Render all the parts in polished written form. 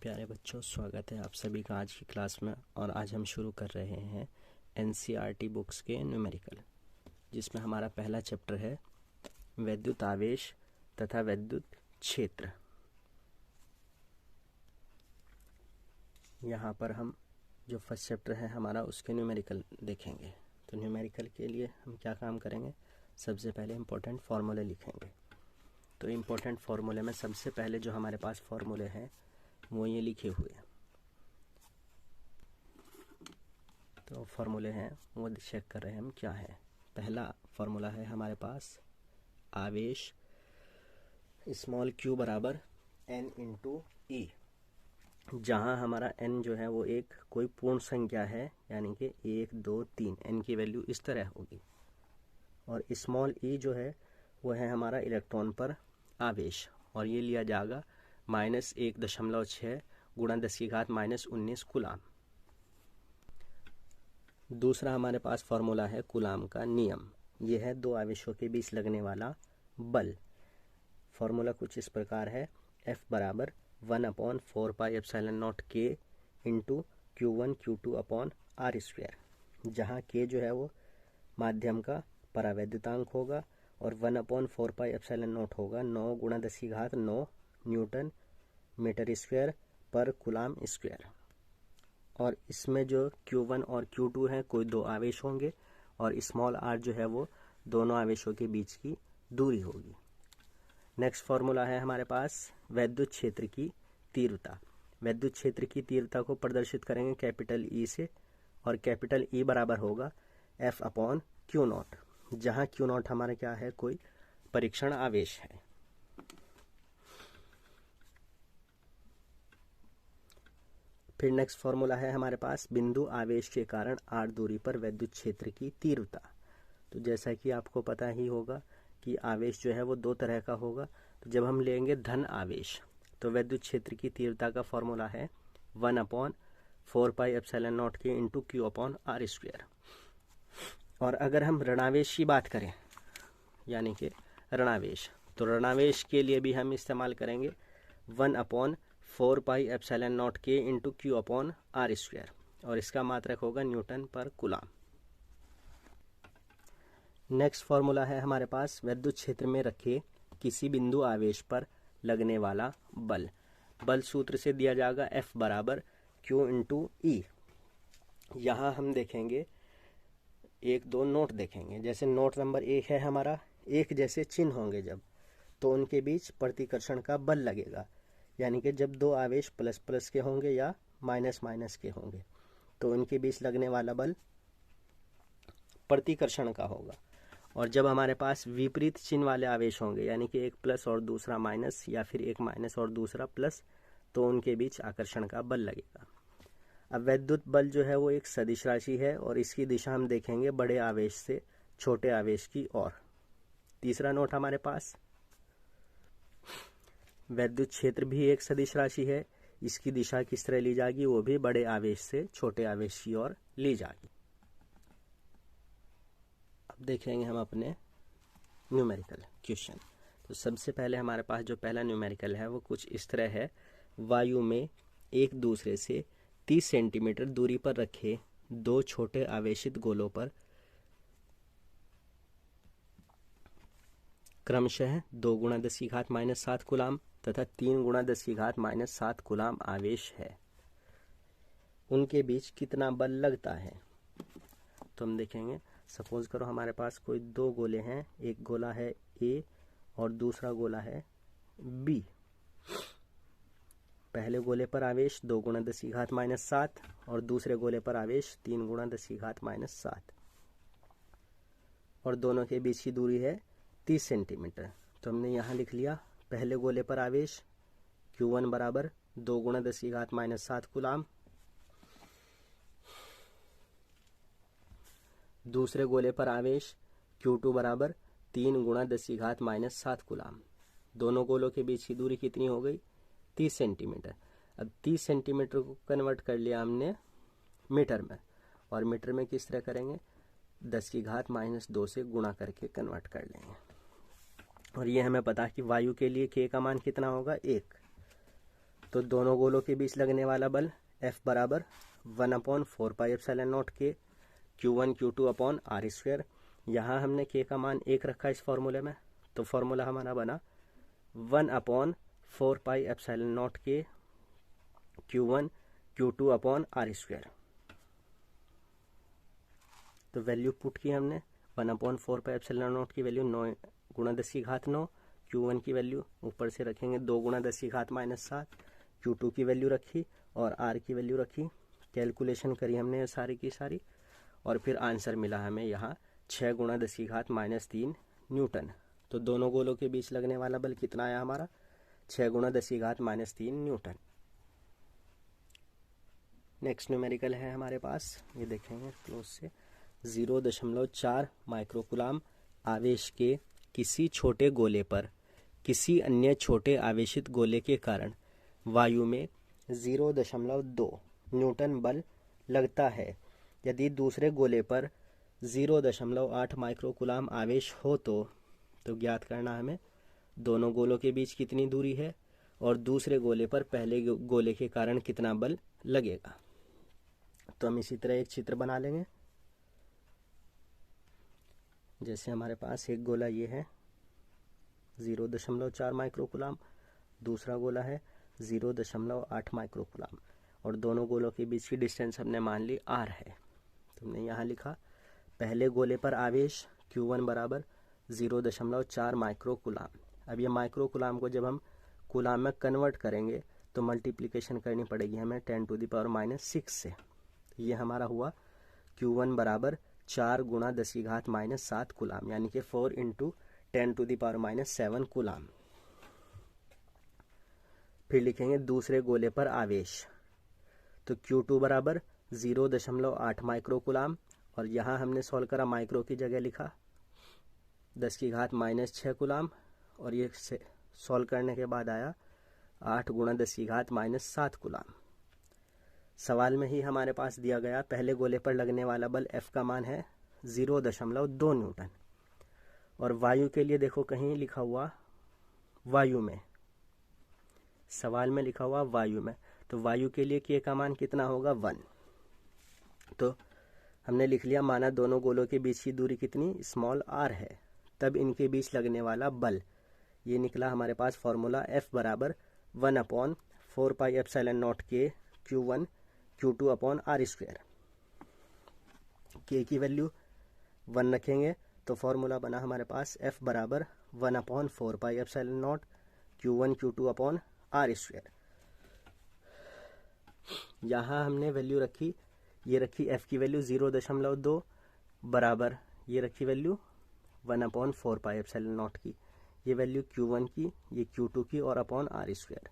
प्यारे बच्चों, स्वागत है आप सभी का आज की क्लास में। और आज हम शुरू कर रहे हैं एनसीईआरटी बुक्स के न्यूमेरिकल, जिसमें हमारा पहला चैप्टर है वैद्युत आवेश तथा वैद्युत क्षेत्र। यहाँ पर हम जो फर्स्ट चैप्टर है हमारा उसके न्यूमेरिकल देखेंगे। तो न्यूमेरिकल के लिए हम क्या काम करेंगे, सबसे पहले इम्पोर्टेंट फार्मूले लिखेंगे। तो इम्पोर्टेंट फार्मूले में सबसे पहले जो हमारे पास फार्मूले हैं वो ये लिखे हुए हैं। तो फार्मूले हैं वो चेक कर रहे हैं हम क्या है। पहला फार्मूला है हमारे पास आवेश स्मॉल q बराबर n इंटू ई, जहाँ हमारा n जो है वो एक कोई पूर्ण संख्या है, यानी कि 1 2 3 n की वैल्यू इस तरह होगी। और स्मॉल e जो है वो है हमारा इलेक्ट्रॉन पर आवेश, और ये लिया जाएगा -1.6 गुणा 10⁻⁻19 कूलाम। दूसरा हमारे पास फॉर्मूला है कूलाम का नियम। यह है दो आवेशों के बीच लगने वाला बल। फॉर्मूला कुछ इस प्रकार है, F बराबर 1/4πε0 K into Q1 Q2 upon R², जहाँ K जो है वो माध्यम का परावैद्युतांक होगा और 1/4πε0 होगा 9 गुणा 10⁻9 न्यूटन मीटर स्क्वायर पर कूलाम स्क्वायर। और इसमें जो Q1 और Q2 है कोई दो आवेश होंगे, और स्मॉल r जो है वो दोनों आवेशों के बीच की दूरी होगी। नेक्स्ट फॉर्मूला है हमारे पास वैद्युत क्षेत्र की तीव्रता। वैद्युत क्षेत्र की तीव्रता को प्रदर्शित करेंगे कैपिटल E से, और कैपिटल E बराबर होगा F/Q0, जहाँ Q0 हमारा क्या है, कोई परीक्षण आवेश है। फिर नेक्स्ट फॉर्मूला है हमारे पास बिंदु आवेश के कारण r दूरी पर वैद्युत क्षेत्र की तीव्रता। तो जैसा कि आपको पता ही होगा कि आवेश जो है वो दो तरह का होगा। तो जब हम लेंगे धन आवेश तो वैद्युत क्षेत्र की तीव्रता का फॉर्मूला है 1/4πε0 K इंटू Q/R²। और अगर हम ऋणावेश की बात करें, यानी कि ऋणावेश, तो ऋणावेश के लिए भी हम इस्तेमाल करेंगे 1/4πε0 K इंटू Q/R², और इसका मात्रक होगा न्यूटन पर कूलाम। नेक्स्ट फॉर्मूला है हमारे पास वैद्युत क्षेत्र में रखे किसी बिंदु आवेश पर लगने वाला बल। बल सूत्र से दिया जाएगा F बराबर Q इंटू ई। यहाँ हम देखेंगे एक दो नोट देखेंगे। जैसे नोट नंबर 1 है हमारा, एक जैसे चिन्ह होंगे जब, तो उनके बीच प्रतिकर्षण का बल लगेगा, यानी कि जब दो आवेश प्लस प्लस के होंगे या माइनस माइनस के होंगे तो उनके बीच लगने वाला बल प्रतिकर्षण का होगा। और जब हमारे पास विपरीत चिन्ह वाले आवेश होंगे, यानी कि एक प्लस और दूसरा माइनस, या फिर एक माइनस और दूसरा प्लस, तो उनके बीच आकर्षण का बल लगेगा। अब वैद्युत बल जो है वो एक सदिश राशि है, और इसकी दिशा हम देखेंगे बड़े आवेश से छोटे आवेश की ओर। तीसरा नोट हमारे पास वैद्युत क्षेत्र भी एक सदिश राशि है, इसकी दिशा किस तरह ली जाएगी, वो भी बड़े आवेश से छोटे आवेश की ओर ली जाएगी। अब देखेंगे हम अपने न्यूमेरिकल क्वेश्चन। तो सबसे पहले हमारे पास जो पहला न्यूमेरिकल है वो कुछ इस तरह है। वायु में एक दूसरे से 30 सेंटीमीटर दूरी पर रखे दो छोटे आवेशित गोलों पर क्रमशः 2 गुणा 10⁻⁻7 कूलाम तथा 3 गुणा 10⁻⁻7 कूलाम आवेश है। उनके बीच कितना बल लगता है। तो हम देखेंगे, सपोज करो हमारे पास कोई दो गोले हैं, एक गोला है A और दूसरा गोला है B। पहले गोले पर आवेश 2 गुणा 10⁻⁻7 और दूसरे गोले पर आवेश 3 गुणा 10⁻⁻7, और दोनों के बीच की दूरी है 30 सेंटीमीटर। तो हमने यहाँ लिख लिया पहले गोले पर आवेश Q1 बराबर 2 गुणा 10⁻⁻7 कूलाम, दूसरे गोले पर आवेश Q2 बराबर 3 गुणा 10⁻⁻7 कूलाम। दोनों गोलों के बीच की दूरी कितनी हो गई, 30 सेंटीमीटर। अब 30 सेंटीमीटर को कन्वर्ट कर लिया हमने मीटर में, और मीटर में किस तरह करेंगे, 10⁻⁻2 से गुणा करके कन्वर्ट कर लेंगे। और ये हमें पता है कि वायु के लिए K का मान कितना होगा, 1। तो दोनों गोलों के बीच लगने वाला बल F बराबर 1/4 pi epsilon naught K Q1 Q2 upon r square. यहाँ हमने K का मान 1 रखा इस फॉर्मूले में, तो फॉर्मूला हमारा बना 1/4 pi epsilon naught K Q1 Q2 upon r square. तो वैल्यू पुट की हमने 1/4 पाई एप्सिलॉन नॉट की वैल्यू 9 गुणा 10 की घात 9, Q1 की वैल्यू ऊपर से रखेंगे 2 गुणा 10 की घात -7, Q2 की वैल्यू रखी और R की वैल्यू रखी। कैलकुलेशन करी हमने सारी की सारी और फिर आंसर मिला हमें यहाँ 6 गुणा 10 की घात -3 न्यूटन। तो दोनों गोलों के बीच लगने वाला बल कितना आया हमारा 6 गुणा 10 की घात -3 न्यूटन। नेक्स्ट न्यूमेरिकल है हमारे पास, ये देखेंगे क्लोज से। 0.4 माइक्रोकुलाम आवेश के किसी छोटे गोले पर किसी अन्य छोटे आवेशित गोले के कारण वायु में 0.2 न्यूटन बल लगता है। यदि दूसरे गोले पर 0.8 माइक्रोकुलाम आवेश हो तो ज्ञात करना हमें दोनों गोलों के बीच कितनी दूरी है और दूसरे गोले पर पहले गोले के कारण कितना बल लगेगा। तो हम इसी तरह एक चित्र बना लेंगे। जैसे हमारे पास एक गोला ये है 0.4 माइक्रोकुलाम, दूसरा गोला है 0.8 माइक्रोकुलाम और दोनों गोलों के बीच की डिस्टेंस हमने मान ली r है। तो हमने यहाँ लिखा पहले गोले पर आवेश Q1 बराबर 0.4 माइक्रोकुलाम। अब ये माइक्रोकुलाम को जब हम कुलाम में कन्वर्ट करेंगे तो मल्टीप्लिकेशन करनी पड़ेगी हमें 10⁻⁻6 से। ये हमारा हुआ Q1 बराबर 4 गुणा 10 की घात -7 कुलाम, यानी कि 4 × 10⁻⁻7 कुलाम। फिर लिखेंगे दूसरे गोले पर आवेश, तो Q2 बराबर 0.8 माइक्रोकुलाम और यहाँ हमने सॉल्व करा माइक्रो की जगह लिखा 10 की घात -6 कुलाम और ये सॉल्व करने के बाद आया 8 गुणा 10 की घात -7 कुलाम। सवाल में ही हमारे पास दिया गया पहले गोले पर लगने वाला बल F का मान है 0.2 न्यूटन और वायु के लिए देखो कहीं लिखा हुआ वायु में, सवाल में लिखा हुआ वायु में, तो वायु के लिए K का मान कितना होगा 1। तो हमने लिख लिया माना दोनों गोलों के बीच की दूरी कितनी स्मॉल r है, तब इनके बीच लगने वाला बल ये निकला हमारे पास फॉर्मूला F बराबर 1/4 pi epsilon naught K Q1 Q2 upon r square. K की वैल्यू 1 रखेंगे तो फॉर्मूला बना हमारे पास F बराबर 1/4 pi epsilon naught Q1 Q2 upon r square. यहाँ हमने वैल्यू रखी, ये रखी F की वैल्यू 0.2 बराबर ये रखी वैल्यू 1/4 पाई एप्सिलॉन नॉट की, ये वैल्यू Q1 की, ये Q2 की और अपॉन आर स्क्वायर।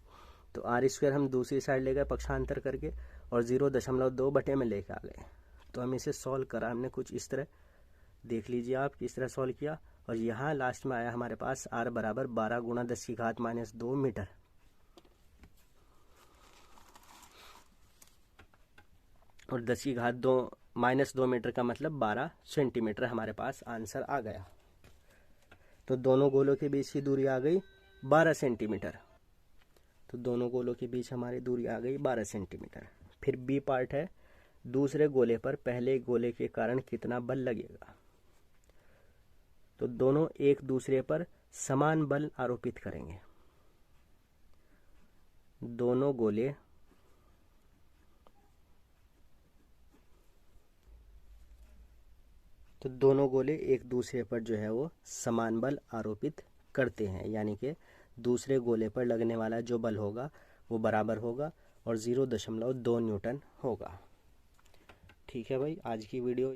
तो आर स्क्वायर हम दूसरी साइड ले गए पक्षांतर करके और 0.2 बटे में लेके आ गए। तो हम इसे सॉल्व करा हमने कुछ इस तरह, देख लीजिए आप किस तरह सॉल्व किया और यहाँ लास्ट में आया हमारे पास r बराबर 12 गुणा 10 की घात -2 मीटर। और 10 की घात -2 मीटर का मतलब 12 सेंटीमीटर हमारे पास आंसर आ गया। तो दोनों गोलों के बीच की दूरी आ गई 12 सेंटीमीटर। तो दोनों गोलों के बीच हमारी दूरी आ गई 12 सेंटीमीटर। फिर बी पार्ट है दूसरे गोले पर पहले गोले के कारण कितना बल लगेगा। तो दोनों एक दूसरे पर समान बल आरोपित करेंगे। दोनों गोले एक दूसरे पर जो है वो समान बल आरोपित करते हैं, यानी कि दूसरे गोले पर लगने वाला जो बल होगा वो बराबर होगा और 0.2 न्यूटन होगा। ठीक है भाई, आज की वीडियो